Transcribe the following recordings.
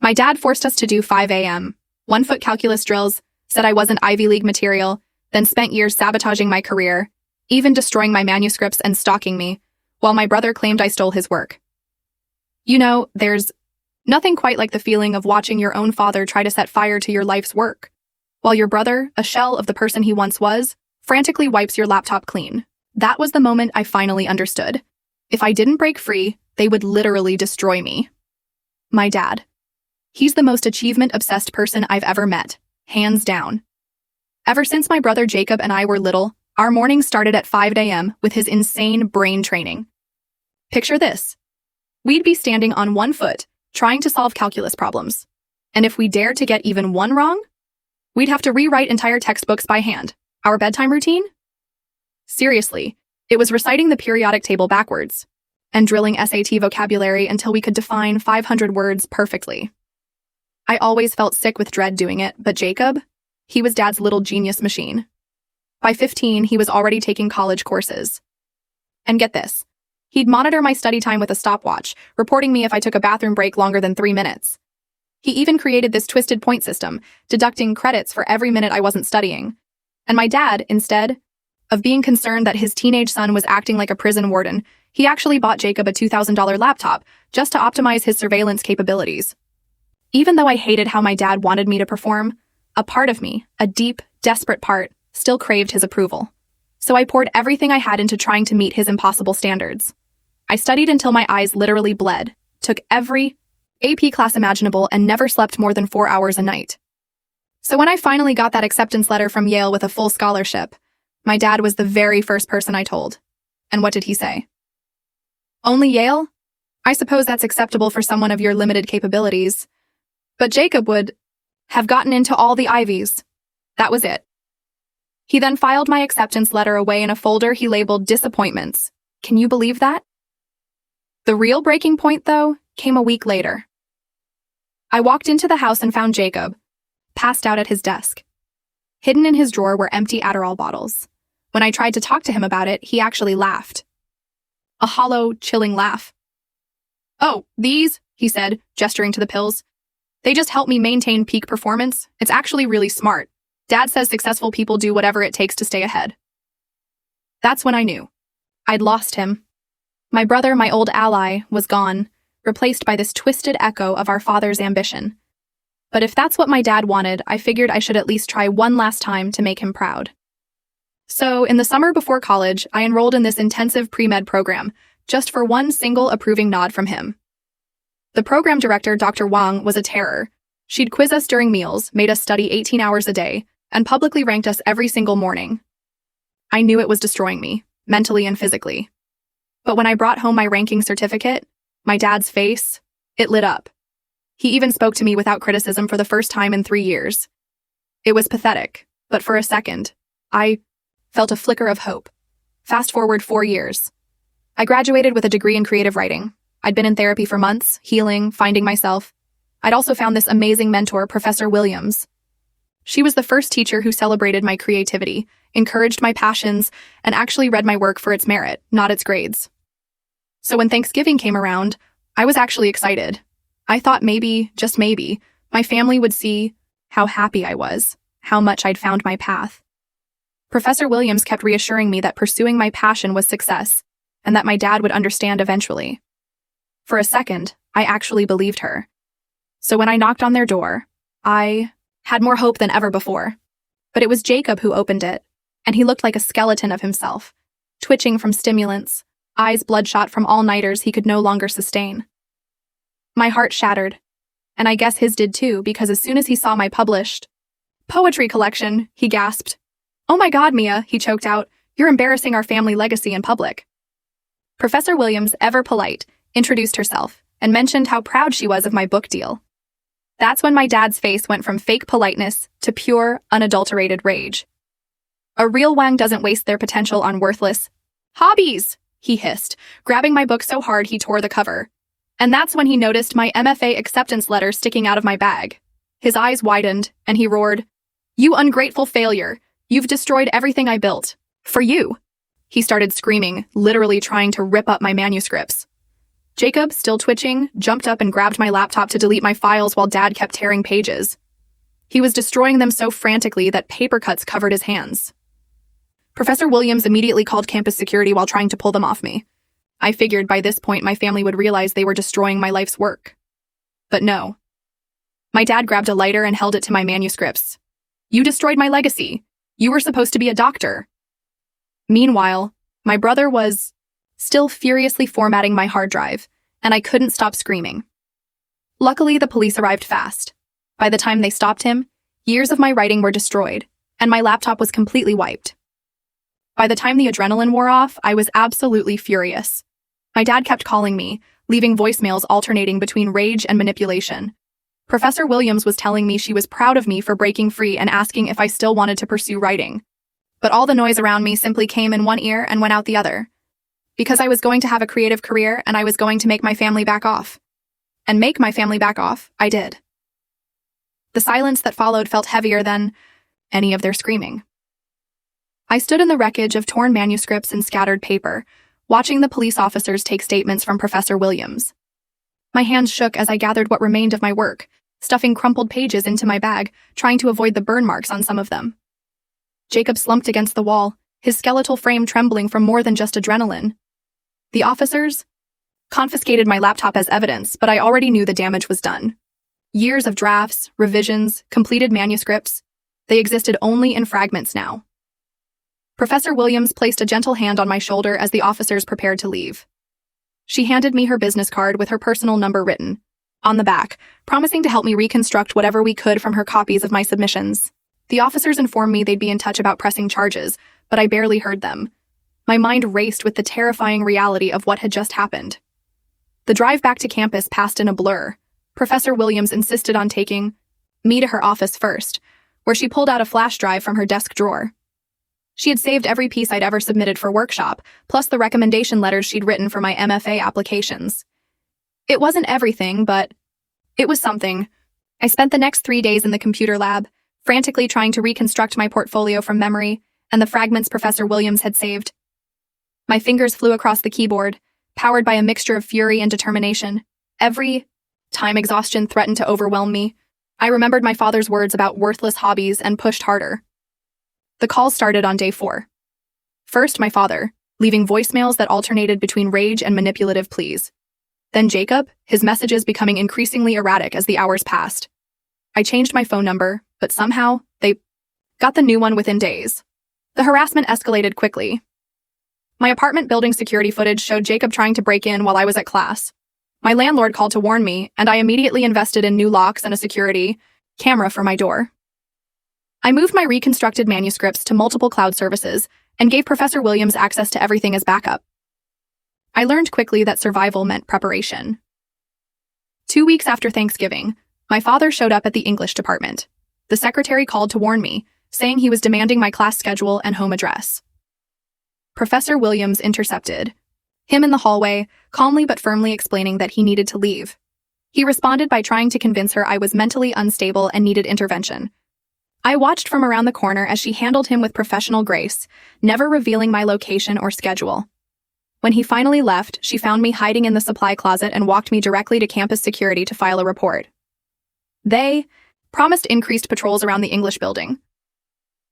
My dad forced us to do 5 a.m., 1-foot calculus drills, said I wasn't Ivy League material, then spent years sabotaging my career, even destroying my manuscripts and stalking me, while my brother claimed I stole his work. You know, there's nothing quite like the feeling of watching your own father try to set fire to your life's work, while your brother, a shell of the person he once was, frantically wipes your laptop clean. That was the moment I finally understood. If I didn't break free, they would literally destroy me. My dad. He's the most achievement-obsessed person I've ever met, hands down. Ever since my brother Jacob and I were little, our mornings started at 5 a.m. with his insane brain training. Picture this. We'd be standing on 1 foot, trying to solve calculus problems. And if we dared to get even one wrong, we'd have to rewrite entire textbooks by hand. Our bedtime routine? Seriously, it was reciting the periodic table backwards and drilling SAT vocabulary until we could define 500 words perfectly. I always felt sick with dread doing it, but Jacob? He was Dad's little genius machine. By 15, he was already taking college courses. And get this. He'd monitor my study time with a stopwatch, reporting me if I took a bathroom break longer than 3 minutes. He even created this twisted point system, deducting credits for every minute I wasn't studying. And my dad, instead of being concerned that his teenage son was acting like a prison warden, he actually bought Jacob a $2,000 laptop just to optimize his surveillance capabilities. Even though I hated how my dad wanted me to perform, a part of me, a deep, desperate part, still craved his approval. So I poured everything I had into trying to meet his impossible standards. I studied until my eyes literally bled, took every AP class imaginable, and never slept more than 4 hours a night. So when I finally got that acceptance letter from Yale with a full scholarship, my dad was the very first person I told. And what did he say? Only Yale? I suppose that's acceptable for someone of your limited capabilities. But Jacob would have gotten into all the Ivies. That was it. He then filed my acceptance letter away in a folder he labeled disappointments. Can you believe that? The real breaking point, though, came a week later. I walked into the house and found Jacob, passed out at his desk. Hidden in his drawer were empty Adderall bottles. When I tried to talk to him about it, he actually laughed. A hollow, chilling laugh. "Oh, these," he said, gesturing to the pills. "They just help me maintain peak performance. It's actually really smart. Dad says successful people do whatever it takes to stay ahead." That's when I knew. I'd lost him. My brother, my old ally, was gone, replaced by this twisted echo of our father's ambition. But if that's what my dad wanted, I figured I should at least try one last time to make him proud. So, in the summer before college, I enrolled in this intensive pre-med program, just for one single approving nod from him. The program director, Dr. Wang, was a terror. She'd quiz us during meals, made us study 18 hours a day, and publicly ranked us every single morning. I knew it was destroying me, mentally and physically. But when I brought home my ranking certificate, my dad's face, it lit up. He even spoke to me without criticism for the first time in 3 years. It was pathetic, but for a second, I felt a flicker of hope. Fast forward 4 years. I graduated with a degree in creative writing. I'd been in therapy for months, healing, finding myself. I'd also found this amazing mentor, Professor Williams. She was the first teacher who celebrated my creativity, encouraged my passions, and actually read my work for its merit, not its grades. So when Thanksgiving came around, I was actually excited. I thought maybe, just maybe, my family would see how happy I was, how much I'd found my path. Professor Williams kept reassuring me that pursuing my passion was success, and that my dad would understand eventually. For a second, I actually believed her. So when I knocked on their door, I had more hope than ever before. But it was Jacob who opened it, and he looked like a skeleton of himself, twitching from stimulants, eyes bloodshot from all-nighters he could no longer sustain. My heart shattered, and I guess his did too, because as soon as he saw my published poetry collection, he gasped. "Oh my God, Mia," he choked out, "you're embarrassing our family legacy in public." Professor Williams, ever polite, introduced herself and mentioned how proud she was of my book deal. That's when my dad's face went from fake politeness to pure, unadulterated rage. "A real Wang doesn't waste their potential on worthless hobbies," he hissed, grabbing my book so hard he tore the cover. And that's when he noticed my MFA acceptance letter sticking out of my bag. His eyes widened, and he roared, "You ungrateful failure! You've destroyed everything I built. For you!" He started screaming, literally trying to rip up my manuscripts. Jacob, still twitching, jumped up and grabbed my laptop to delete my files while Dad kept tearing pages. He was destroying them so frantically that paper cuts covered his hands. Professor Williams immediately called campus security while trying to pull them off me. I figured by this point my family would realize they were destroying my life's work. But no. My dad grabbed a lighter and held it to my manuscripts. "You destroyed my legacy. You were supposed to be a doctor." Meanwhile, my brother was still furiously formatting my hard drive, and I couldn't stop screaming. Luckily, the police arrived fast. By the time they stopped him, years of my writing were destroyed, and my laptop was completely wiped. By the time the adrenaline wore off, I was absolutely furious. My dad kept calling me, leaving voicemails alternating between rage and manipulation. Professor Williams was telling me she was proud of me for breaking free and asking if I still wanted to pursue writing. But all the noise around me simply came in one ear and went out the other. Because I was going to have a creative career and I was going to make my family back off. And make my family back off, I did. The silence that followed felt heavier than any of their screaming. I stood in the wreckage of torn manuscripts and scattered paper, watching the police officers take statements from Professor Williams. My hands shook as I gathered what remained of my work, stuffing crumpled pages into my bag, trying to avoid the burn marks on some of them. Jacob slumped against the wall, his skeletal frame trembling from more than just adrenaline. The officers confiscated my laptop as evidence, but I already knew the damage was done. Years of drafts, revisions, completed manuscripts, they existed only in fragments now. Professor Williams placed a gentle hand on my shoulder as the officers prepared to leave. She handed me her business card with her personal number written on the back, promising to help me reconstruct whatever we could from her copies of my submissions. The officers informed me they'd be in touch about pressing charges, but I barely heard them. My mind raced with the terrifying reality of what had just happened. The drive back to campus passed in a blur. Professor Williams insisted on taking me to her office first, where she pulled out a flash drive from her desk drawer. She had saved every piece I'd ever submitted for workshop, plus the recommendation letters she'd written for my MFA applications. It wasn't everything, but it was something. I spent the next 3 days in the computer lab, frantically trying to reconstruct my portfolio from memory and the fragments Professor Williams had saved. My fingers flew across the keyboard, powered by a mixture of fury and determination. Every time exhaustion threatened to overwhelm me, I remembered my father's words about worthless hobbies and pushed harder. The calls started on day 4. First, my father, leaving voicemails that alternated between rage and manipulative pleas. Then Jacob, his messages becoming increasingly erratic as the hours passed. I changed my phone number, but somehow, they got the new one within days. The harassment escalated quickly. My apartment building security footage showed Jacob trying to break in while I was at class. My landlord called to warn me, and I immediately invested in new locks and a security camera for my door. I moved my reconstructed manuscripts to multiple cloud services and gave Professor Williams access to everything as backup. I learned quickly that survival meant preparation. 2 weeks after Thanksgiving, my father showed up at the English department. The secretary called to warn me, saying he was demanding my class schedule and home address. Professor Williams intercepted him in the hallway, calmly but firmly explaining that he needed to leave. He responded by trying to convince her I was mentally unstable and needed intervention. I watched from around the corner as she handled him with professional grace, never revealing my location or schedule. When he finally left, she found me hiding in the supply closet and walked me directly to campus security to file a report. They promised increased patrols around the English building.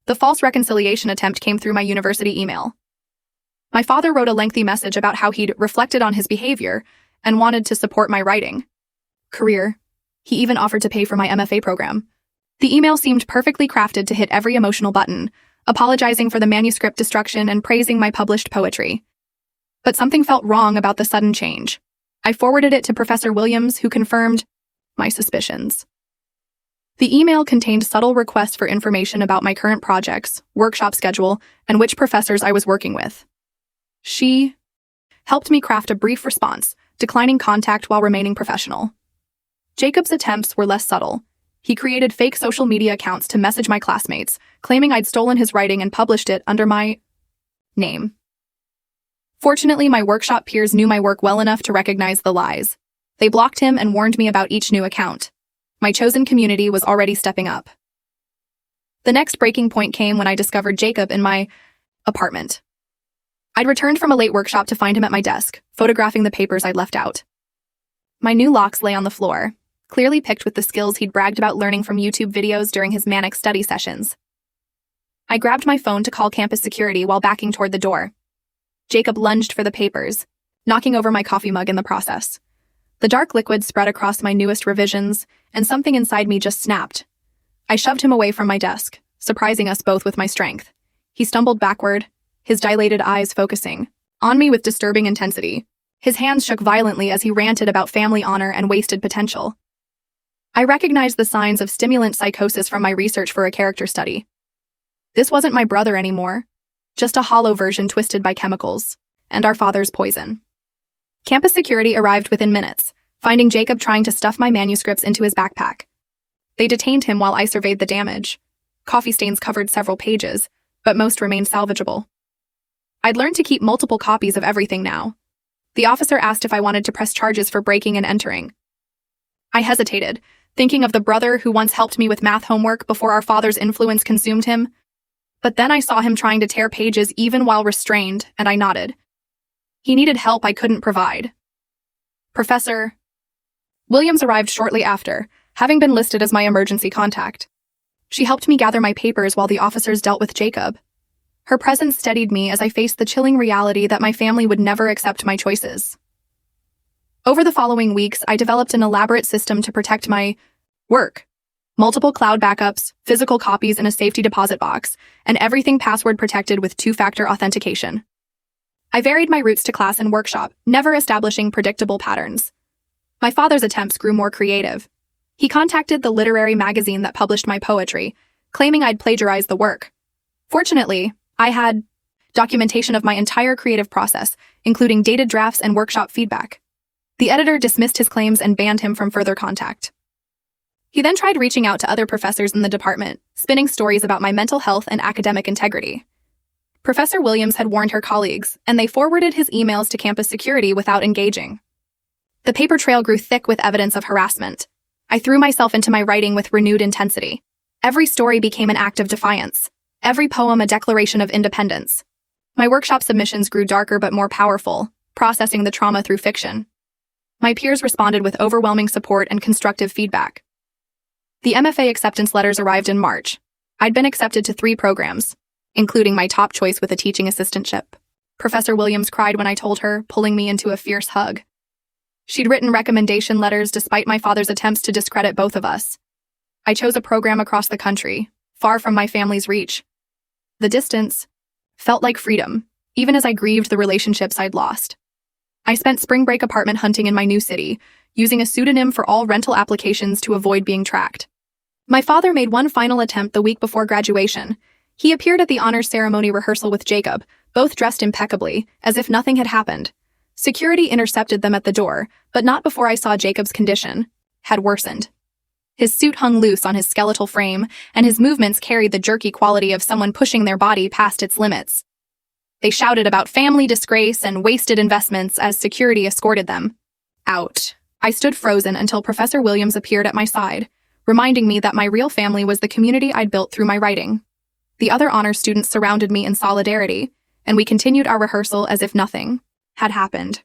The false reconciliation attempt came through my university email. My father wrote a lengthy message about how he'd reflected on his behavior and wanted to support my writing career. He even offered to pay for my MFA program. The email seemed perfectly crafted to hit every emotional button, apologizing for the manuscript destruction and praising my published poetry. But something felt wrong about the sudden change. I forwarded it to Professor Williams, who confirmed my suspicions. The email contained subtle requests for information about my current projects, workshop schedule, and which professors I was working with. She helped me craft a brief response, declining contact while remaining professional. Jacob's attempts were less subtle. He created fake social media accounts to message my classmates, claiming I'd stolen his writing and published it under my name. Fortunately, my workshop peers knew my work well enough to recognize the lies. They blocked him and warned me about each new account. My chosen community was already stepping up. The next breaking point came when I discovered Jacob in my apartment. I'd returned from a late workshop to find him at my desk, photographing the papers I'd left out. My new locks lay on the floor, clearly picked with the skills he'd bragged about learning from YouTube videos during his manic study sessions. I grabbed my phone to call campus security while backing toward the door. Jacob lunged for the papers, knocking over my coffee mug in the process. The dark liquid spread across my newest revisions, and something inside me just snapped. I shoved him away from my desk, surprising us both with my strength. He stumbled backward, his dilated eyes focusing on me with disturbing intensity. His hands shook violently as he ranted about family honor and wasted potential. I recognized the signs of stimulant psychosis from my research for a character study. This wasn't my brother anymore, just a hollow version twisted by chemicals, and our father's poison. Campus security arrived within minutes, finding Jacob trying to stuff my manuscripts into his backpack. They detained him while I surveyed the damage. Coffee stains covered several pages, but most remained salvageable. I'd learned to keep multiple copies of everything now. The officer asked if I wanted to press charges for breaking and entering. I hesitated, thinking of the brother who once helped me with math homework before our father's influence consumed him. But then I saw him trying to tear pages even while restrained, and I nodded. He needed help I couldn't provide. Professor Williams arrived shortly after, having been listed as my emergency contact. She helped me gather my papers while the officers dealt with Jacob. Her presence steadied me as I faced the chilling reality that my family would never accept my choices. Over the following weeks, I developed an elaborate system to protect my work. Multiple cloud backups, physical copies in a safety deposit box, and everything password protected with two-factor authentication. I varied my routes to class and workshop, never establishing predictable patterns. My father's attempts grew more creative. He contacted the literary magazine that published my poetry, claiming I'd plagiarized the work. Fortunately, I had documentation of my entire creative process, including dated drafts and workshop feedback. The editor dismissed his claims and banned him from further contact. He then tried reaching out to other professors in the department, spinning stories about my mental health and academic integrity. Professor Williams had warned her colleagues, and they forwarded his emails to campus security without engaging. The paper trail grew thick with evidence of harassment. I threw myself into my writing with renewed intensity. Every story became an act of defiance. Every poem a declaration of independence. My workshop submissions grew darker but more powerful, processing the trauma through fiction. My peers responded with overwhelming support and constructive feedback. The MFA acceptance letters arrived in March. I'd been accepted to 3 programs, including my top choice with a teaching assistantship. Professor Williams cried when I told her, pulling me into a fierce hug. She'd written recommendation letters despite my father's attempts to discredit both of us. I chose a program across the country, far from my family's reach. The distance felt like freedom, even as I grieved the relationships I'd lost. I spent spring break apartment hunting in my new city, using a pseudonym for all rental applications to avoid being tracked. My father made one final attempt the week before graduation. He appeared at the honors ceremony rehearsal with Jacob, both dressed impeccably, as if nothing had happened. Security intercepted them at the door, but not before I saw Jacob's condition had worsened. His suit hung loose on his skeletal frame, and his movements carried the jerky quality of someone pushing their body past its limits. They shouted about family disgrace and wasted investments as security escorted them out. I stood frozen until Professor Williams appeared at my side, reminding me that my real family was the community I'd built through my writing. The other honors students surrounded me in solidarity, and we continued our rehearsal as if nothing had happened.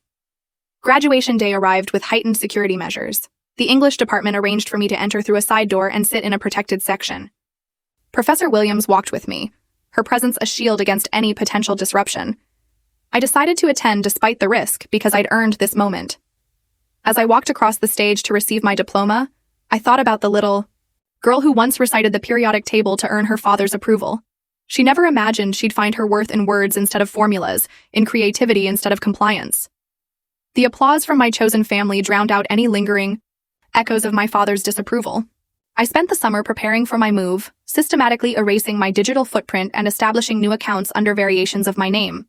Graduation day arrived with heightened security measures. The English department arranged for me to enter through a side door and sit in a protected section. Professor Williams walked with me, her presence a shield against any potential disruption. I decided to attend despite the risk because I'd earned this moment. As I walked across the stage to receive my diploma, I thought about the little girl who once recited the periodic table to earn her father's approval. She never imagined she'd find her worth in words instead of formulas, in creativity instead of compliance. The applause from my chosen family drowned out any lingering echoes of my father's disapproval. I spent the summer preparing for my move, systematically erasing my digital footprint and establishing new accounts under variations of my name.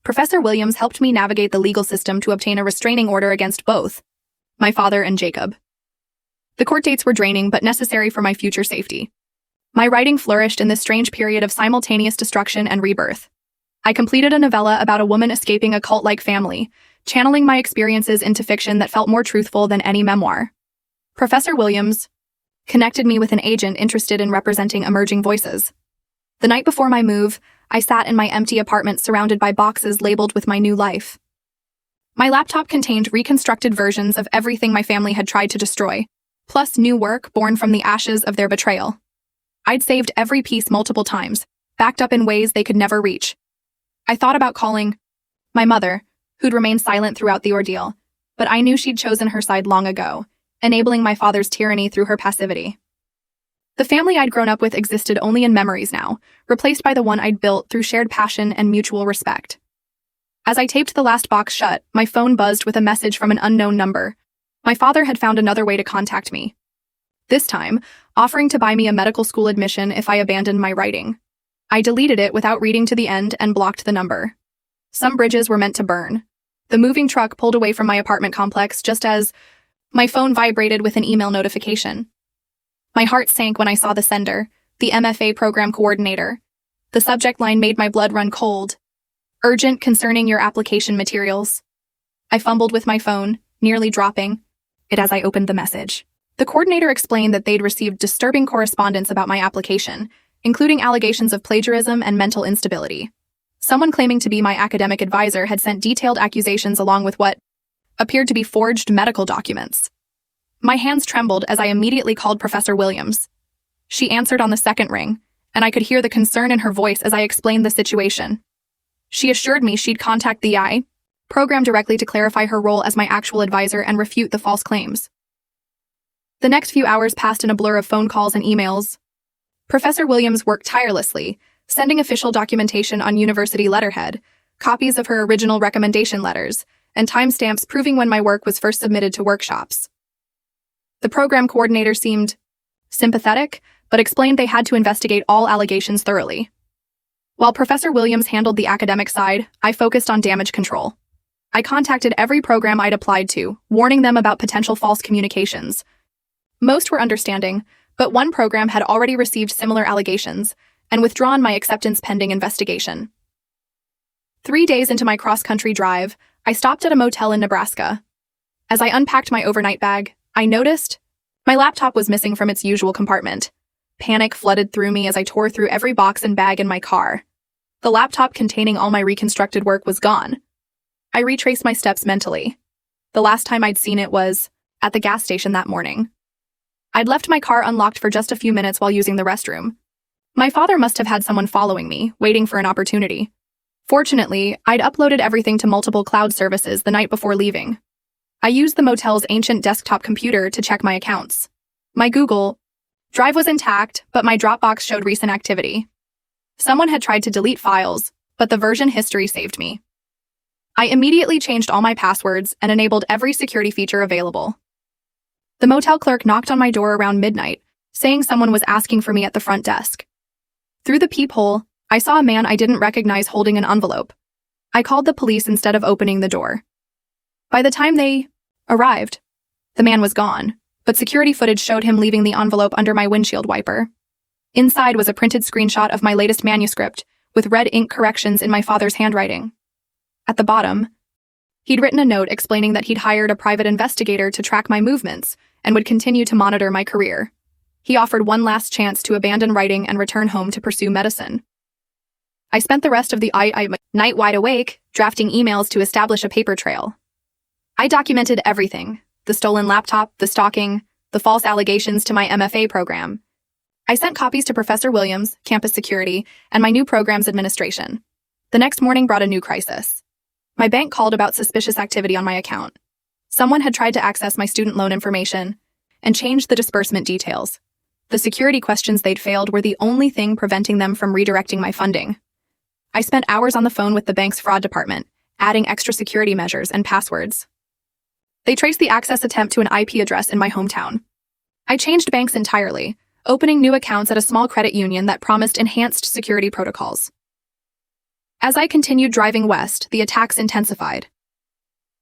Professor Williams helped me navigate the legal system to obtain a restraining order against both my father and Jacob. The court dates were draining but necessary for my future safety. My writing flourished in this strange period of simultaneous destruction and rebirth. I completed a novella about a woman escaping a cult-like family, channeling my experiences into fiction that felt more truthful than any memoir. Professor Williams connected me with an agent interested in representing emerging voices. The night before my move, I sat in my empty apartment surrounded by boxes labeled with my new life. My laptop contained reconstructed versions of everything my family had tried to destroy, plus new work born from the ashes of their betrayal. I'd saved every piece multiple times, backed up in ways they could never reach. I thought about calling my mother, who'd remained silent throughout the ordeal, but I knew she'd chosen her side long ago, enabling my father's tyranny through her passivity. The family I'd grown up with existed only in memories now, replaced by the one I'd built through shared passion and mutual respect. As I taped the last box shut, my phone buzzed with a message from an unknown number. My father had found another way to contact me. This time, offering to buy me a medical school admission if I abandoned my writing. I deleted it without reading to the end and blocked the number. Some bridges were meant to burn. The moving truck pulled away from my apartment complex just as my phone vibrated with an email notification. My heart sank when I saw the sender, the MFA program coordinator. The subject line made my blood run cold. Urgent concerning your application materials. I fumbled with my phone, nearly dropping it as I opened the message. The coordinator explained that they'd received disturbing correspondence about my application, including allegations of plagiarism and mental instability. Someone claiming to be my academic advisor had sent detailed accusations along with what appeared to be forged medical documents. My hands trembled as I immediately called Professor Williams. She answered on the second ring, and I could hear the concern in her voice as I explained the situation. She assured me she'd contact the AI program directly to clarify her role as my actual advisor and refute the false claims. The next few hours passed in a blur of phone calls and emails. Professor Williams worked tirelessly, sending official documentation on university letterhead, copies of her original recommendation letters, and timestamps proving when my work was first submitted to workshops. The program coordinator seemed sympathetic, but explained they had to investigate all allegations thoroughly. While Professor Williams handled the academic side, I focused on damage control. I contacted every program I'd applied to, warning them about potential false communications. Most were understanding, but one program had already received similar allegations and withdrawn my acceptance pending investigation. 3 days into my cross-country drive, I stopped at a motel in Nebraska. As I unpacked my overnight bag, I noticed my laptop was missing from its usual compartment. Panic flooded through me as I tore through every box and bag in my car. The laptop containing all my reconstructed work was gone. I retraced my steps mentally. The last time I'd seen it was at the gas station that morning. I'd left my car unlocked for just a few minutes while using the restroom. My father must have had someone following me, waiting for an opportunity. Fortunately, I'd uploaded everything to multiple cloud services the night before leaving. I used the motel's ancient desktop computer to check my accounts. My Google Drive was intact, but my Dropbox showed recent activity. Someone had tried to delete files, but the version history saved me. I immediately changed all my passwords and enabled every security feature available. The motel clerk knocked on my door around midnight, saying someone was asking for me at the front desk. Through the peephole, I saw a man I didn't recognize holding an envelope. I called the police instead of opening the door. By the time they arrived, the man was gone, but security footage showed him leaving the envelope under my windshield wiper. Inside was a printed screenshot of my latest manuscript, with red ink corrections in my father's handwriting. At the bottom, he'd written a note explaining that he'd hired a private investigator to track my movements and would continue to monitor my career. He offered one last chance to abandon writing and return home to pursue medicine. I spent the rest of the night wide awake, drafting emails to establish a paper trail. I documented everything: the stolen laptop, the stalking, the false allegations to my MFA program. I sent copies to Professor Williams, campus security, and my new program's administration. The next morning brought a new crisis. My bank called about suspicious activity on my account. Someone had tried to access my student loan information and changed the disbursement details. The security questions they'd failed were the only thing preventing them from redirecting my funding. I spent hours on the phone with the bank's fraud department, adding extra security measures and passwords. They traced the access attempt to an IP address in my hometown. I changed banks entirely, opening new accounts at a small credit union that promised enhanced security protocols. As I continued driving west, the attacks intensified.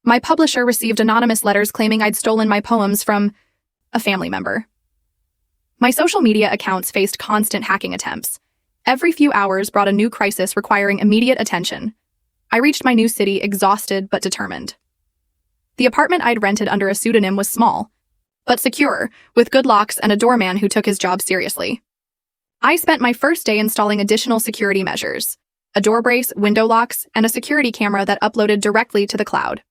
My publisher received anonymous letters claiming I'd stolen my poems from a family member. My social media accounts faced constant hacking attempts. Every few hours brought a new crisis requiring immediate attention. I reached my new city exhausted but determined. The apartment I'd rented under a pseudonym was small, but secure, with good locks and a doorman who took his job seriously. I spent my first day installing additional security measures: a door brace, window locks, and a security camera that uploaded directly to the cloud.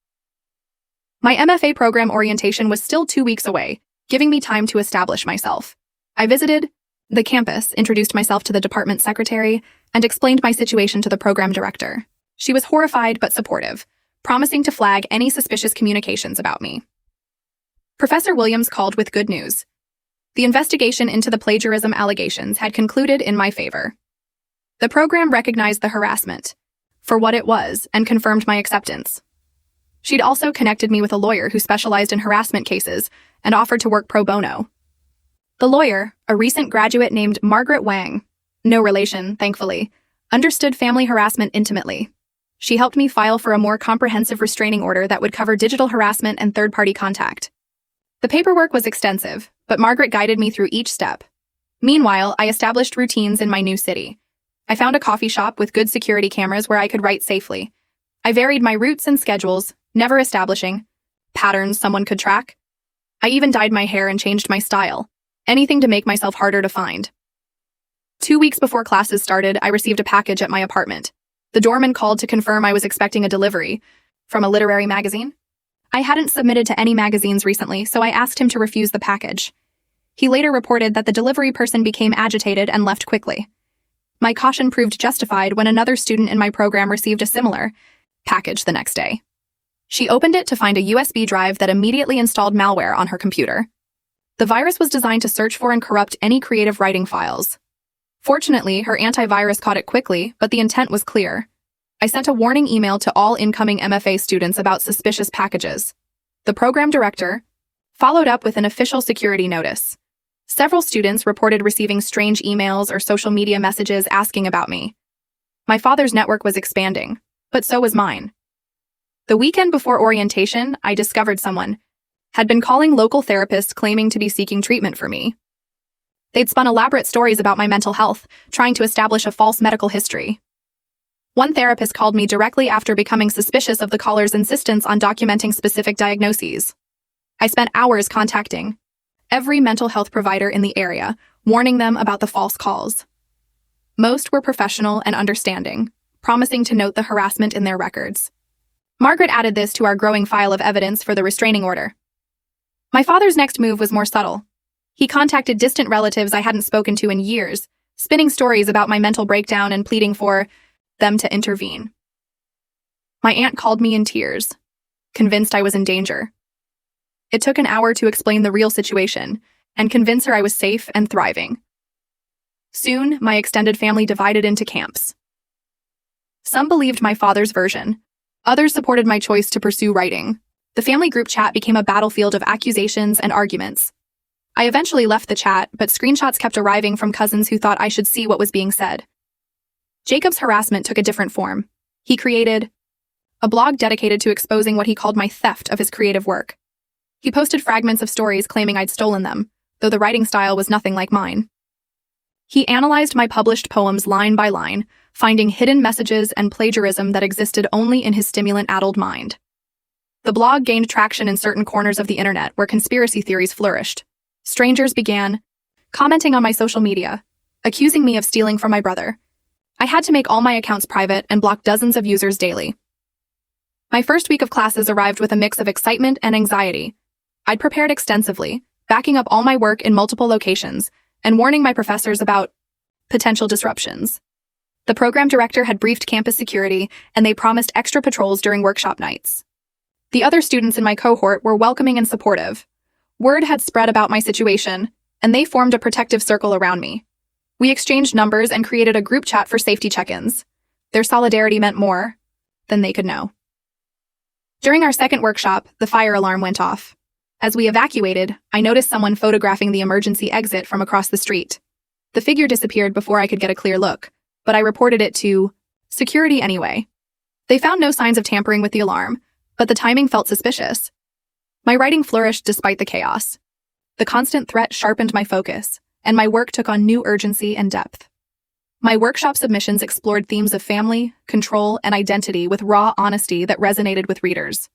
My MFA program orientation was still 2 weeks away, giving me time to establish myself. I visited the campus, introduced myself to the department secretary, and explained my situation to the program director. She was horrified but supportive, promising to flag any suspicious communications about me. Professor Williams called with good news. The investigation into the plagiarism allegations had concluded in my favor. The program recognized the harassment for what it was and confirmed my acceptance. She'd also connected me with a lawyer who specialized in harassment cases and offered to work pro bono. The lawyer, a recent graduate named Margaret Wang, no relation, thankfully, understood family harassment intimately. She helped me file for a more comprehensive restraining order that would cover digital harassment and third-party contact. The paperwork was extensive, but Margaret guided me through each step. Meanwhile, I established routines in my new city. I found a coffee shop with good security cameras where I could write safely. I varied my routes and schedules, never establishing patterns someone could track. I even dyed my hair and changed my style, anything to make myself harder to find. 2 weeks before classes started, I received a package at my apartment. The doorman called to confirm I was expecting a delivery from a literary magazine. I hadn't submitted to any magazines recently, so I asked him to refuse the package. He later reported that the delivery person became agitated and left quickly. My caution proved justified when another student in my program received a similar package the next day. She opened it to find a USB drive that immediately installed malware on her computer. The virus was designed to search for and corrupt any creative writing files. Fortunately, her antivirus caught it quickly, but the intent was clear. I sent a warning email to all incoming MFA students about suspicious packages. The program director followed up with an official security notice. Several students reported receiving strange emails or social media messages asking about me. My father's network was expanding, but so was mine. The weekend before orientation, I discovered someone had been calling local therapists claiming to be seeking treatment for me. They'd spun elaborate stories about my mental health, trying to establish a false medical history. One therapist called me directly after becoming suspicious of the caller's insistence on documenting specific diagnoses. I spent hours contacting every mental health provider in the area, warning them about the false calls. Most were professional and understanding, promising to note the harassment in their records. Margaret added this to our growing file of evidence for the restraining order. My father's next move was more subtle. He contacted distant relatives I hadn't spoken to in years, spinning stories about my mental breakdown and pleading for them to intervene. My aunt called me in tears, convinced I was in danger. It took an hour to explain the real situation and convince her I was safe and thriving. Soon, my extended family divided into camps. Some believed my father's version. Others supported my choice to pursue writing. The family group chat became a battlefield of accusations and arguments. I eventually left the chat, but screenshots kept arriving from cousins who thought I should see what was being said. Jacob's harassment took a different form. He created a blog dedicated to exposing what he called my theft of his creative work. He posted fragments of stories claiming I'd stolen them, though the writing style was nothing like mine. He analyzed my published poems line by line, finding hidden messages and plagiarism that existed only in his stimulant-addled mind. The blog gained traction in certain corners of the internet where conspiracy theories flourished. Strangers began commenting on my social media, accusing me of stealing from my brother. I had to make all my accounts private and block dozens of users daily. My first week of classes arrived with a mix of excitement and anxiety. I'd prepared extensively, backing up all my work in multiple locations and warning my professors about potential disruptions. The program director had briefed campus security, and they promised extra patrols during workshop nights. The other students in my cohort were welcoming and supportive. Word had spread about my situation, and they formed a protective circle around me. We exchanged numbers and created a group chat for safety check-ins. Their solidarity meant more than they could know. During our second workshop, the fire alarm went off. As we evacuated, I noticed someone photographing the emergency exit from across the street. The figure disappeared before I could get a clear look, but I reported it to security anyway. They found no signs of tampering with the alarm, but the timing felt suspicious. My writing flourished despite the chaos. The constant threat sharpened my focus, and my work took on new urgency and depth. My workshop submissions explored themes of family, control, and identity with raw honesty that resonated with readers.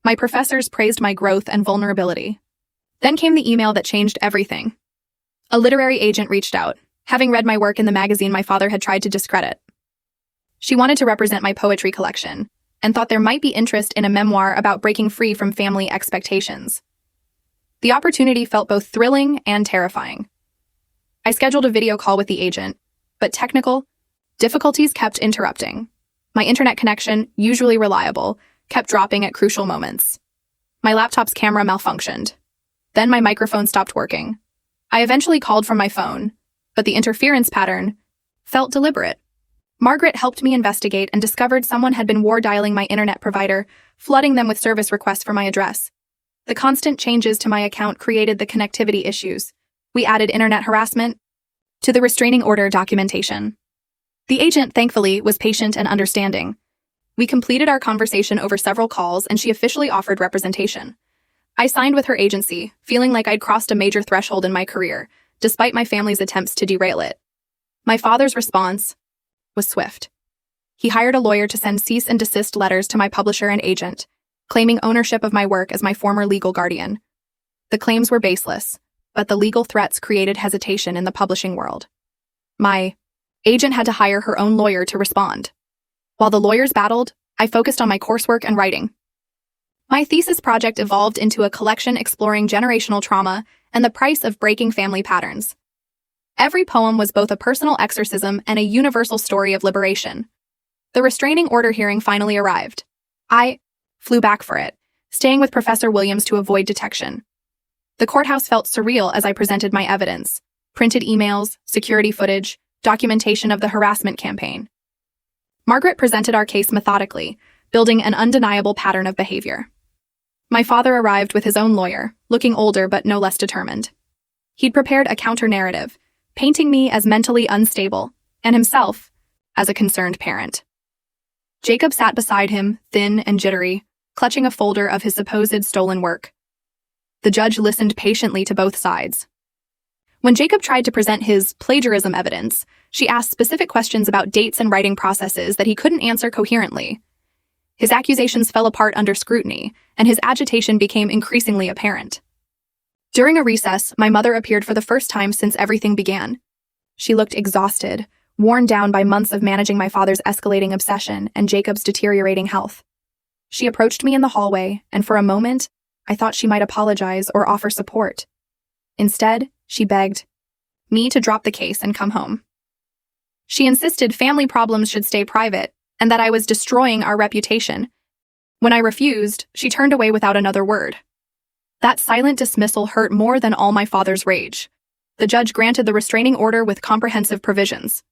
My professors praised my growth and vulnerability. Then came the email that changed everything. A literary agent reached out, having read my work in the magazine my father had tried to discredit. She wanted to represent my poetry collection, and thought there might be interest in a memoir about breaking free from family expectations. The opportunity felt both thrilling and terrifying. I scheduled a video call with the agent, but technical difficulties kept interrupting. My internet connection, usually reliable, kept dropping at crucial moments. My laptop's camera malfunctioned. Then my microphone stopped working. I eventually called from my phone, but the interference pattern felt deliberate. Margaret helped me investigate and discovered someone had been war-dialing my internet provider, flooding them with service requests for my address. The constant changes to my account created the connectivity issues. We added internet harassment to the restraining order documentation. The agent, thankfully, was patient and understanding. We completed our conversation over several calls, and she officially offered representation. I signed with her agency, feeling like I'd crossed a major threshold in my career, despite my family's attempts to derail it. My father's response was swift. He hired a lawyer to send cease and desist letters to my publisher and agent, claiming ownership of my work as my former legal guardian. The claims were baseless, but the legal threats created hesitation in the publishing world. My agent had to hire her own lawyer to respond. While the lawyers battled, I focused on my coursework and writing. My thesis project evolved into a collection exploring generational trauma and the price of breaking family patterns. Every poem was both a personal exorcism and a universal story of liberation. The restraining order hearing finally arrived. I flew back for it, staying with Professor Williams to avoid detection. The courthouse felt surreal as I presented my evidence: printed emails, security footage, documentation of the harassment campaign. Margaret presented our case methodically, building an undeniable pattern of behavior. My father arrived with his own lawyer, looking older but no less determined. He'd prepared a counter-narrative, painting me as mentally unstable, and himself as a concerned parent. Jacob sat beside him, thin and jittery, clutching a folder of his supposed stolen work. The judge listened patiently to both sides. When Jacob tried to present his plagiarism evidence, she asked specific questions about dates and writing processes that he couldn't answer coherently. His accusations fell apart under scrutiny, and his agitation became increasingly apparent. During a recess, my mother appeared for the first time since everything began. She looked exhausted, worn down by months of managing my father's escalating obsession and Jacob's deteriorating health. She approached me in the hallway, and for a moment, I thought she might apologize or offer support. Instead, she begged me to drop the case and come home. She insisted family problems should stay private and that I was destroying our reputation. When I refused, she turned away without another word. That silent dismissal hurt more than all my father's rage. The judge granted the restraining order with comprehensive provisions.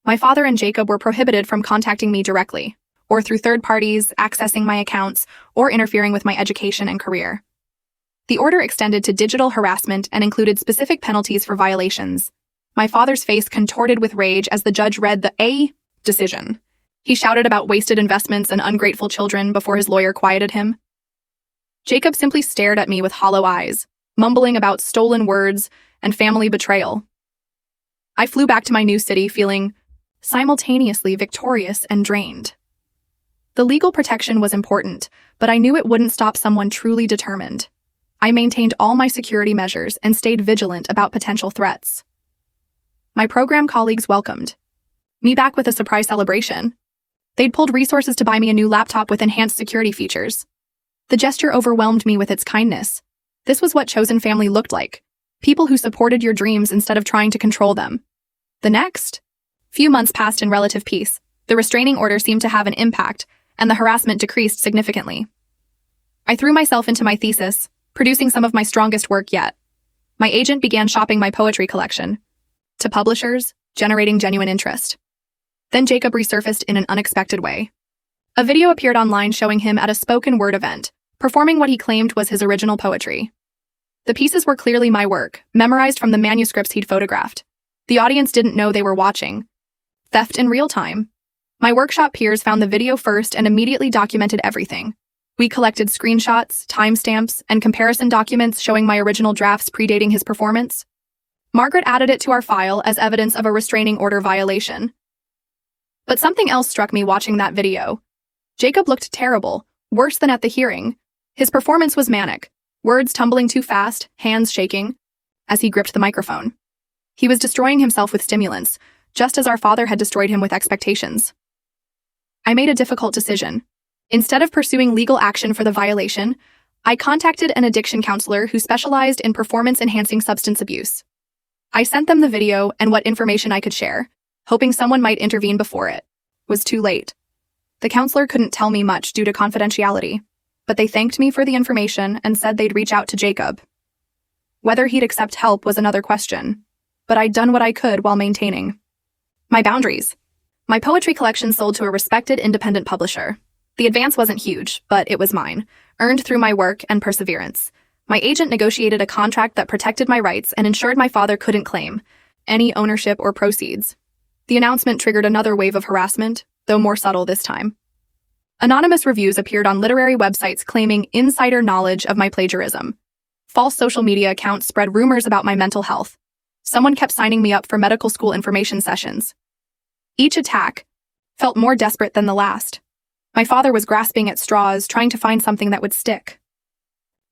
My father and Jacob were prohibited from contacting me directly, or through third parties, accessing my accounts, or interfering with my education and career. The order extended to digital harassment and included specific penalties for violations. My father's face contorted with rage as the judge read the A decision. He shouted about wasted investments and ungrateful children before his lawyer quieted him. Jacob simply stared at me with hollow eyes, mumbling about stolen words and family betrayal. I flew back to my new city feeling simultaneously victorious and drained. The legal protection was important, but I knew it wouldn't stop someone truly determined. I maintained all my security measures and stayed vigilant about potential threats. My program colleagues welcomed me back with a surprise celebration. They'd pulled resources to buy me a new laptop with enhanced security features. The gesture overwhelmed me with its kindness. This was what chosen family looked like: people who supported your dreams instead of trying to control them. The next few months passed in relative peace. The restraining order seemed to have an impact, and the harassment decreased significantly. I threw myself into my thesis, producing some of my strongest work yet. My agent began shopping my poetry collection to publishers, generating genuine interest. Then Jacob resurfaced in an unexpected way. A video appeared online showing him at a spoken word event, performing what he claimed was his original poetry. The pieces were clearly my work, memorized from the manuscripts he'd photographed. The audience didn't know they were watching. Theft in real time. My workshop peers found the video first and immediately documented everything. We collected screenshots, timestamps, and comparison documents showing my original drafts predating his performance. Margaret added it to our file as evidence of a restraining order violation. But something else struck me watching that video. Jacob looked terrible, worse than at the hearing. His performance was manic, words tumbling too fast, hands shaking, as he gripped the microphone. He was destroying himself with stimulants, just as our father had destroyed him with expectations. I made a difficult decision. Instead of pursuing legal action for the violation, I contacted an addiction counselor who specialized in performance-enhancing substance abuse. I sent them the video and what information I could share, hoping someone might intervene before it was too late. The counselor couldn't tell me much due to confidentiality, but they thanked me for the information and said they'd reach out to Jacob. Whether he'd accept help was another question, but I'd done what I could while maintaining my boundaries. My poetry collection sold to a respected independent publisher. The advance wasn't huge, but it was mine, earned through my work and perseverance. My agent negotiated a contract that protected my rights and ensured my father couldn't claim any ownership or proceeds. The announcement triggered another wave of harassment, though more subtle this time. Anonymous reviews appeared on literary websites claiming insider knowledge of my plagiarism. False social media accounts spread rumors about my mental health. Someone kept signing me up for medical school information sessions. Each attack felt more desperate than the last. My father was grasping at straws, trying to find something that would stick.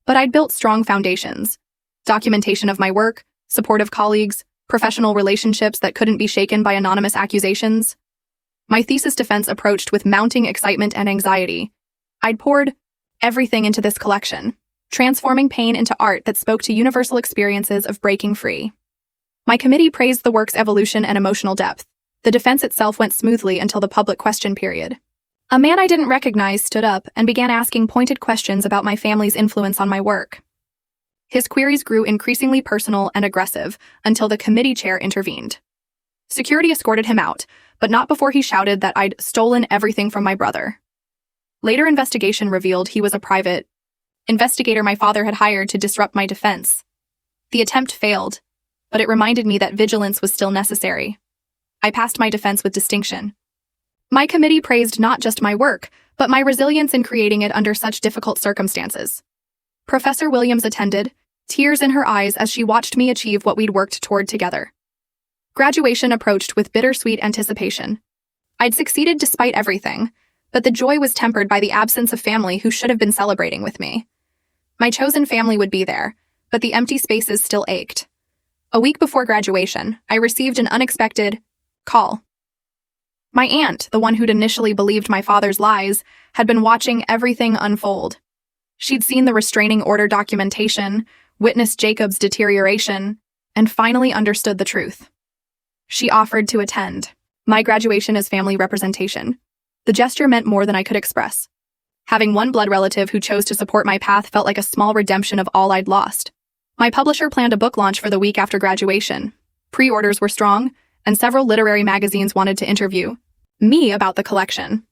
But I'd built strong foundations. Documentation of my work, supportive colleagues, professional relationships that couldn't be shaken by anonymous accusations. My thesis defense approached with mounting excitement and anxiety. I'd poured everything into this collection, transforming pain into art that spoke to universal experiences of breaking free. My committee praised the work's evolution and emotional depth. The defense itself went smoothly until the public question period. A man I didn't recognize stood up and began asking pointed questions about my family's influence on my work. His queries grew increasingly personal and aggressive until the committee chair intervened. Security escorted him out, but not before he shouted that I'd stolen everything from my brother. Later investigation revealed he was a private investigator my father had hired to disrupt my defense. The attempt failed, but it reminded me that vigilance was still necessary. I passed my defense with distinction. My committee praised not just my work, but my resilience in creating it under such difficult circumstances. Professor Williams attended, tears in her eyes as she watched me achieve what we'd worked toward together. Graduation approached with bittersweet anticipation. I'd succeeded despite everything, but the joy was tempered by the absence of family who should have been celebrating with me. My chosen family would be there, but the empty spaces still ached. A week before graduation, I received an unexpected call. My aunt, the one who'd initially believed my father's lies, had been watching everything unfold. She'd seen the restraining order documentation, witnessed Jacob's deterioration, and finally understood the truth. She offered to attend my graduation as family representation. The gesture meant more than I could express. Having one blood relative who chose to support my path felt like a small redemption of all I'd lost. My publisher planned a book launch for the week after graduation. Pre-orders were strong, and several literary magazines wanted to interview me about the collection.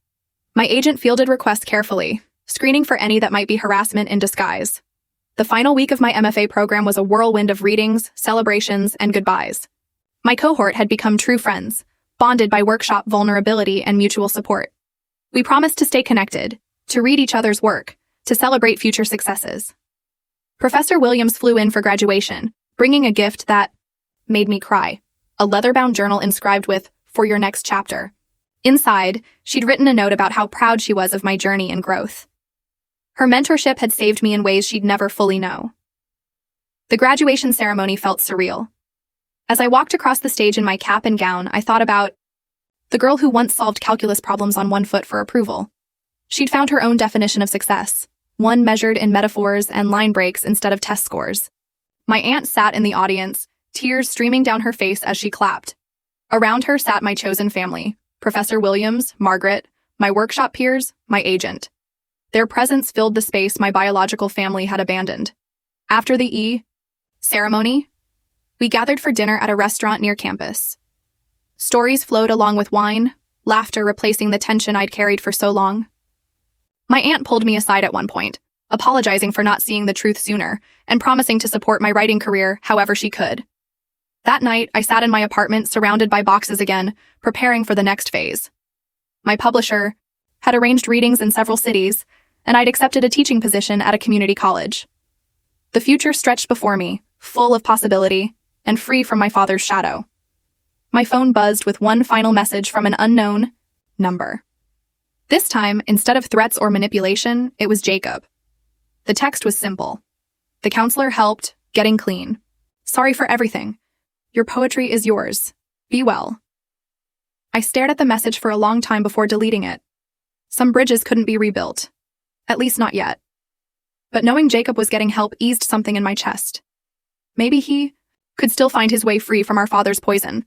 My agent fielded requests carefully, screening for any that might be harassment in disguise. The final week of my MFA program was a whirlwind of readings, celebrations, and goodbyes. My cohort had become true friends, bonded by workshop vulnerability and mutual support. We promised to stay connected, to read each other's work, to celebrate future successes. Professor Williams flew in for graduation, bringing a gift that made me cry, a leather-bound journal inscribed with, "For your next chapter." Inside, she'd written a note about how proud she was of my journey and growth. Her mentorship had saved me in ways she'd never fully know. The graduation ceremony felt surreal. As I walked across the stage in my cap and gown, I thought about the girl who once solved calculus problems on one foot for approval. She'd found her own definition of success, one measured in metaphors and line breaks instead of test scores. My aunt sat in the audience, tears streaming down her face as she clapped. Around her sat my chosen family, Professor Williams, Margaret, my workshop peers, my agent. Their presence filled the space my biological family had abandoned. After the ceremony, we gathered for dinner at a restaurant near campus. Stories flowed along with wine, laughter replacing the tension I'd carried for so long. My aunt pulled me aside at one point, apologizing for not seeing the truth sooner, and promising to support my writing career however she could. That night, I sat in my apartment surrounded by boxes again, preparing for the next phase. My publisher had arranged readings in several cities, and I'd accepted a teaching position at a community college. The future stretched before me, full of possibility, and free from my father's shadow. My phone buzzed with one final message from an unknown number. This time, instead of threats or manipulation, it was Jacob. The text was simple. The counselor helped, getting clean. Sorry for everything. Your poetry is yours. Be well. I stared at the message for a long time before deleting it. Some bridges couldn't be rebuilt. At least not yet. But knowing Jacob was getting help eased something in my chest. Maybe he could still find his way free from our father's poison.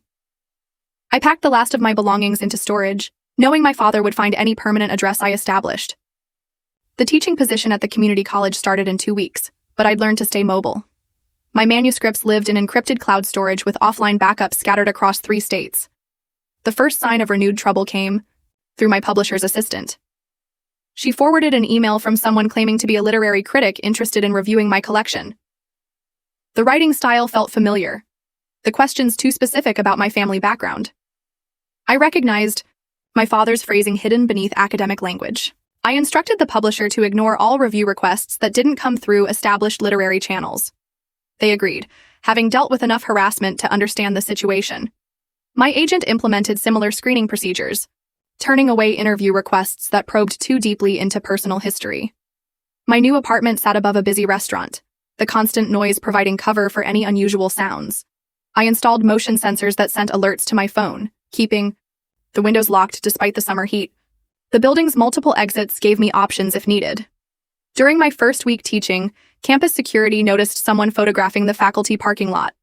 I packed the last of my belongings into storage, knowing my father would find any permanent address I established. The teaching position at the community college started in 2 weeks, but I'd learned to stay mobile. My manuscripts lived in encrypted cloud storage with offline backups scattered across 3 states. The first sign of renewed trouble came through my publisher's assistant. She forwarded an email from someone claiming to be a literary critic interested in reviewing my collection. The writing style felt familiar, the questions too specific about my family background. I recognized my father's phrasing hidden beneath academic language. I instructed the publisher to ignore all review requests that didn't come through established literary channels. They agreed, having dealt with enough harassment to understand the situation. My agent implemented similar screening procedures, turning away interview requests that probed too deeply into personal history. My new apartment sat above a busy restaurant, the constant noise providing cover for any unusual sounds. I installed motion sensors that sent alerts to my phone, keeping the windows locked despite the summer heat. The building's multiple exits gave me options if needed. During my first week teaching, campus security noticed someone photographing the faculty parking lot.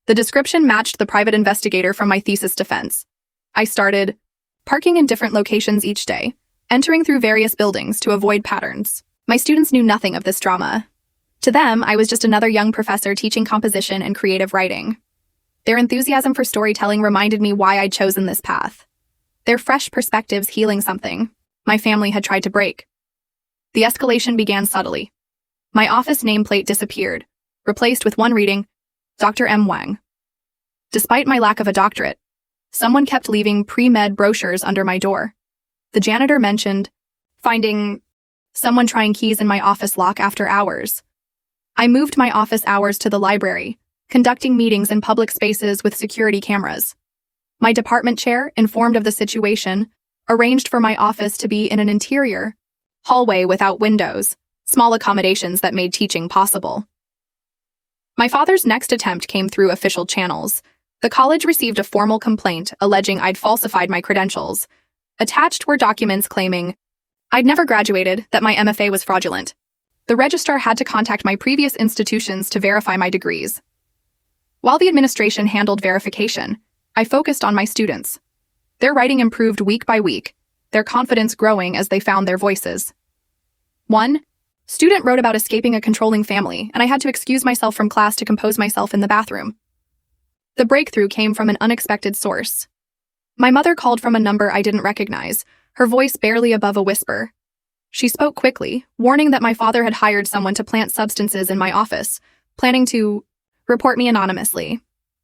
The description matched the private investigator from my thesis defense. I started parking in different locations each day, entering through various buildings to avoid patterns. My students knew nothing of this drama. To them, I was just another young professor teaching composition and creative writing. Their enthusiasm for storytelling reminded me why I'd chosen this path. Their fresh perspectives healing something my family had tried to break. The escalation began subtly. My office nameplate disappeared, replaced with one reading, Dr. M. Wang. Despite my lack of a doctorate, someone kept leaving pre-med brochures under my door. The janitor mentioned finding someone trying keys in my office lock after hours. I moved my office hours to the library, conducting meetings in public spaces with security cameras. My department chair, informed of the situation, arranged for my office to be in an interior hallway without windows, small accommodations that made teaching possible. My father's next attempt came through official channels. The college received a formal complaint alleging I'd falsified my credentials. Attached were documents claiming I'd never graduated, that my MFA was fraudulent. The registrar had to contact my previous institutions to verify my degrees. While the administration handled verification, I focused on my students. Their writing improved week by week, their confidence growing as they found their voices. One student wrote about escaping a controlling family, and I had to excuse myself from class to compose myself in the bathroom. The breakthrough came from an unexpected source. My mother called from a number I didn't recognize, her voice barely above a whisper. She spoke quickly, warning that my father had hired someone to plant substances in my office, planning to report me anonymously.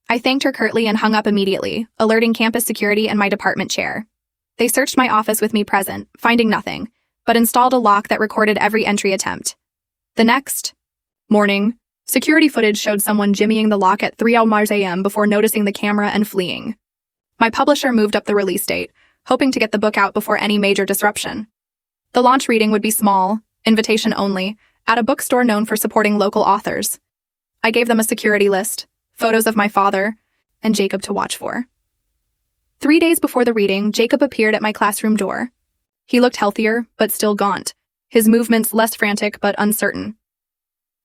I thanked her curtly and hung up immediately, alerting campus security and my department chair. They searched my office with me present, finding nothing, but installed a lock that recorded every entry attempt. The next morning, security footage showed someone jimmying the lock at 3 a.m. before noticing the camera and fleeing. My publisher moved up the release date, hoping to get the book out before any major disruption. The launch reading would be small, invitation only, at a bookstore known for supporting local authors. I gave them a security list, photos of my father, and Jacob to watch for. 3 days before the reading, Jacob appeared at my classroom door. He looked healthier, but still gaunt, his movements less frantic but uncertain.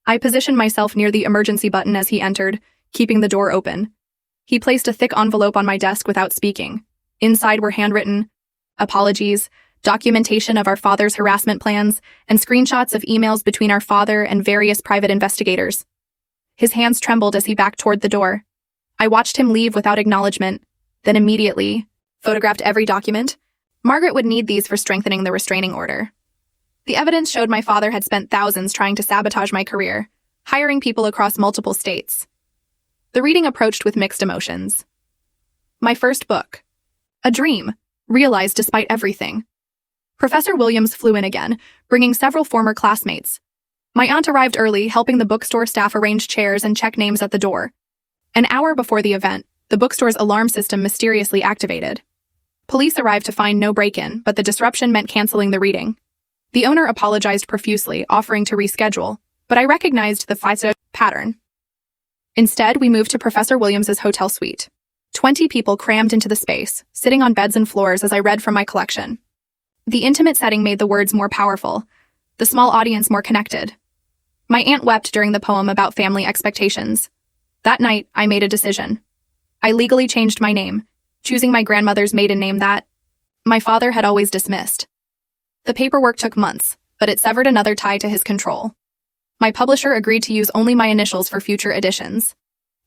I positioned myself near the emergency button as he entered, keeping the door open. He placed a thick envelope on my desk without speaking. Inside were handwritten apologies, documentation of our father's harassment plans, and screenshots of emails between our father and various private investigators. His hands trembled as he backed toward the door. I watched him leave without acknowledgement, then immediately photographed every document. Margaret would need these for strengthening the restraining order. The evidence showed my father had spent thousands trying to sabotage my career, hiring people across multiple states. The reading approached with mixed emotions. My first book, a dream, realized despite everything. Professor Williams flew in again, bringing several former classmates. My aunt arrived early, helping the bookstore staff arrange chairs and check names at the door. An hour before the event, the bookstore's alarm system mysteriously activated. Police arrived to find no break-in, but the disruption meant canceling the reading. The owner apologized profusely, offering to reschedule, but I recognized the pattern. Instead, we moved to Professor Williams's hotel suite. 20 people crammed into the space, sitting on beds and floors as I read from my collection. The intimate setting made the words more powerful, the small audience more connected. My aunt wept during the poem about family expectations. That night, I made a decision. I legally changed my name, choosing my grandmother's maiden name that my father had always dismissed. The paperwork took months, but it severed another tie to his control. My publisher agreed to use only my initials for future editions.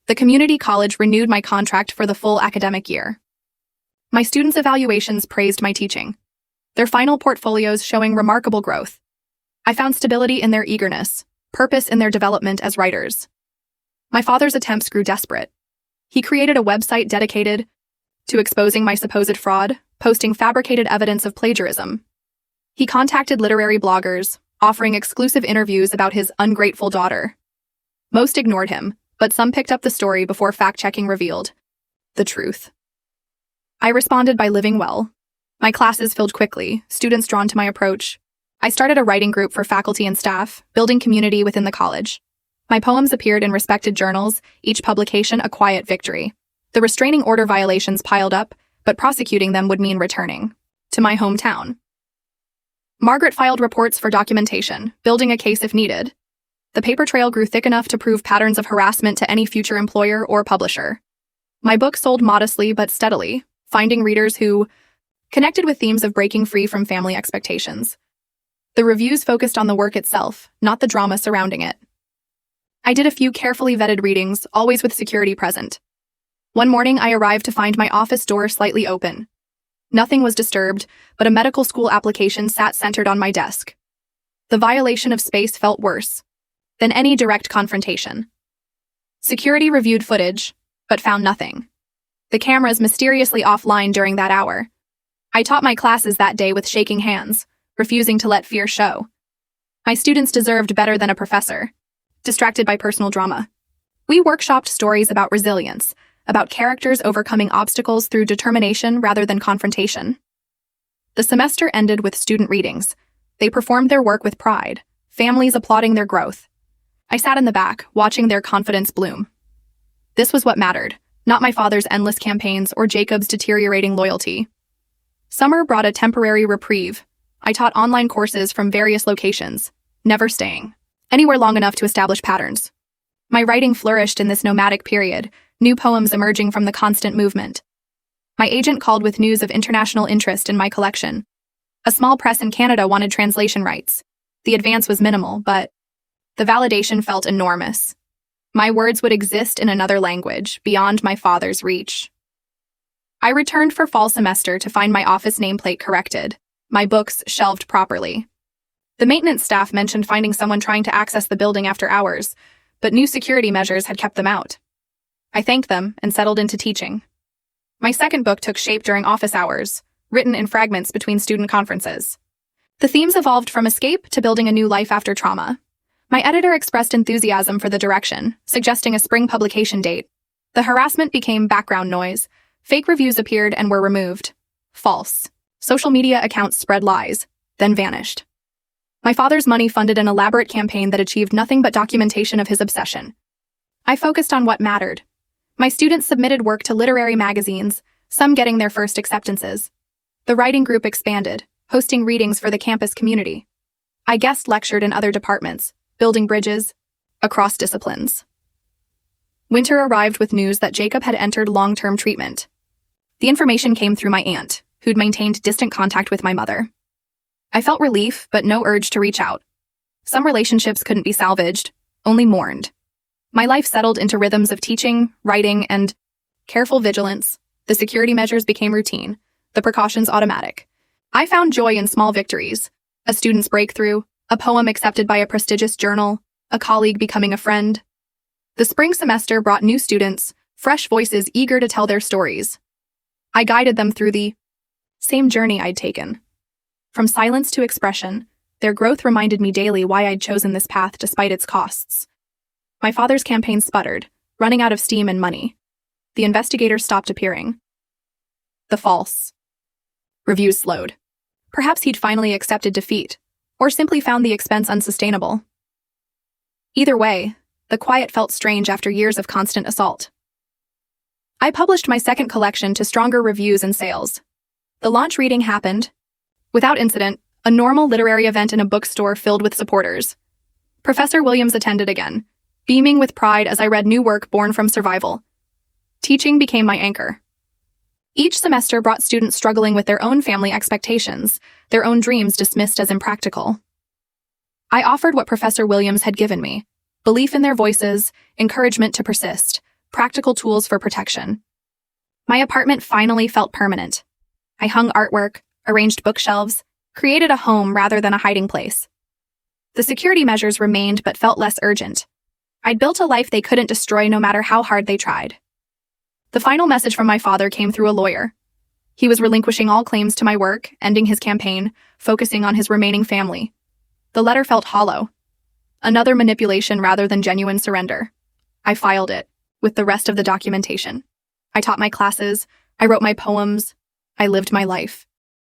The community college renewed my contract for the full academic year. My students' evaluations praised my teaching, their final portfolios showing remarkable growth. I found stability in their eagerness, purpose in their development as writers. My father's attempts grew desperate. He created a website dedicated to exposing my supposed fraud, posting fabricated evidence of plagiarism. He contacted literary bloggers, offering exclusive interviews about his ungrateful daughter. Most ignored him, but some picked up the story before fact-checking revealed the truth. I responded by living well. My classes filled quickly, students drawn to my approach. I started a writing group for faculty and staff, building community within the college. My poems appeared in respected journals, each publication a quiet victory. The restraining order violations piled up, but prosecuting them would mean returning to my hometown. Margaret filed reports for documentation, building a case if needed. The paper trail grew thick enough to prove patterns of harassment to any future employer or publisher. My book sold modestly but steadily, finding readers who connected with themes of breaking free from family expectations. The reviews focused on the work itself, not the drama surrounding it. I did a few carefully vetted readings, always with security present. One morning, I arrived to find my office door slightly open. Nothing was disturbed, but a medical school application sat centered on my desk. The violation of space felt worse than any direct confrontation. Security reviewed footage, but found nothing. The cameras mysteriously offline during that hour. I taught my classes that day with shaking hands, refusing to let fear show. My students deserved better than a professor, distracted by personal drama. We workshopped stories about resilience, about characters overcoming obstacles through determination rather than confrontation. The semester ended with student readings. They performed their work with pride, families applauding their growth. I sat in the back, watching their confidence bloom. This was what mattered, not my father's endless campaigns or Jacob's deteriorating loyalty. Summer brought a temporary reprieve. I taught online courses from various locations, never staying anywhere long enough to establish patterns. My writing flourished in this nomadic period, new poems emerging from the constant movement. My agent called with news of international interest in my collection. A small press in Canada wanted translation rights. The advance was minimal, but the validation felt enormous. My words would exist in another language, beyond my father's reach. I returned for fall semester to find my office nameplate corrected, my books shelved properly. The maintenance staff mentioned finding someone trying to access the building after hours, but new security measures had kept them out. I thanked them and settled into teaching. My second book took shape during office hours, written in fragments between student conferences. The themes evolved from escape to building a new life after trauma. My editor expressed enthusiasm for the direction, suggesting a spring publication date. The harassment became background noise. Fake reviews appeared and were removed. False. Social media accounts spread lies, then vanished. My father's money funded an elaborate campaign that achieved nothing but documentation of his obsession. I focused on what mattered. My students submitted work to literary magazines, some getting their first acceptances. The writing group expanded, hosting readings for the campus community. I guest lectured in other departments, building bridges across disciplines. Winter arrived with news that Jacob had entered long-term treatment. The information came through my aunt, who'd maintained distant contact with my mother. I felt relief, but no urge to reach out. Some relationships couldn't be salvaged, only mourned. My life settled into rhythms of teaching, writing, and careful vigilance. The security measures became routine, the precautions automatic. I found joy in small victories, a student's breakthrough, a poem accepted by a prestigious journal, a colleague becoming a friend. The spring semester brought new students, fresh voices eager to tell their stories. I guided them through the same journey I'd taken. From silence to expression, their growth reminded me daily why I'd chosen this path despite its costs. My father's campaign sputtered, running out of steam and money. The investigators stopped appearing. The false reviews slowed. Perhaps he'd finally accepted defeat, or simply found the expense unsustainable. Either way, the quiet felt strange after years of constant assault. I published my second collection to stronger reviews and sales. The launch reading happened, Without incident, a normal literary event in a bookstore filled with supporters. Professor Williams attended again, beaming with pride as I read new work born from survival. Teaching became my anchor. Each semester brought students struggling with their own family expectations, their own dreams dismissed as impractical. I offered what Professor Williams had given me: belief in their voices, encouragement to persist, practical tools for protection. My apartment finally felt permanent. I hung artwork, arranged bookshelves, created a home rather than a hiding place. The security measures remained but felt less urgent. I'd built a life they couldn't destroy no matter how hard they tried. The final message from my father came through a lawyer. He was relinquishing all claims to my work, ending his campaign, focusing on his remaining family. The letter felt hollow. Another manipulation rather than genuine surrender. I filed it, with the rest of the documentation. I taught my classes, I wrote my poems, I lived my life.